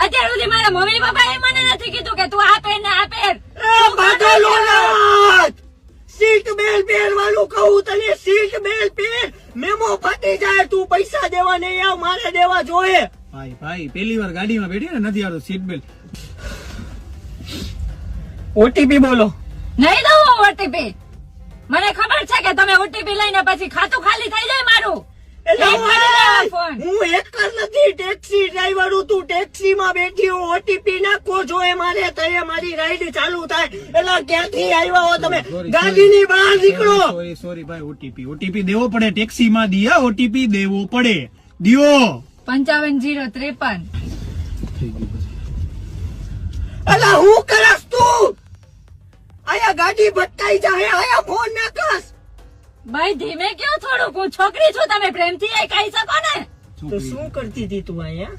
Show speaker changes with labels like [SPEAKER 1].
[SPEAKER 1] અત્યાર સુધી મારા મમ્મી પપ્પાએ મને નથી કીધું કે તું આ પહેર ને આ પહેર.
[SPEAKER 2] સીટ બેલ્ટ પહેરવાનું કહું તને, સીટ બેલ્ટ પહેર. મેમો ફાટી જાય, તું પૈસા દેવા નહીં આવ, મારે દેવા જોઈએ.
[SPEAKER 3] ભાઈ પહેલી વાર ગાડીમાં બેઠી ને નથી આવતું સીટ બેલ્ટ.
[SPEAKER 2] ઓટીપી બોલો.
[SPEAKER 1] નહીં દઉં ઓટીપી. મને ખબર છે કે તમે ઓટીપી લઈને પછી ખાતું ખાલી થઈ જાય મારું.
[SPEAKER 2] હું હેકર નથી, ટેક્સી ડ્રાઈવર હું. તું ટેક્સી માં બેઠી હો, ઓટીપી નાખવો જોઈએ મારે, તને મારી રાઈડ ચાલુ થાય. એટલે ક્યાંથી આવ્યા હો તમે? ગાડીની બહાર નીકળો.
[SPEAKER 3] સોરી ભાઈ, ઓટીપી દેવો પડે, ટેક્સી માં દિયા ઓટીપી દેવો પડે. દિયો
[SPEAKER 1] 55-053.
[SPEAKER 2] એટલે હું કરસ તું? આયા ગાડી ભટકાઈ જાય, આયા ફોન નાખસ.
[SPEAKER 1] ભાઈ ધીમે કયો થોડુંક, હું છોકરી છું, તમે પ્રેમથી એ કહી શકો ને.
[SPEAKER 2] તો શું કરતી હતી તું અહીંયા?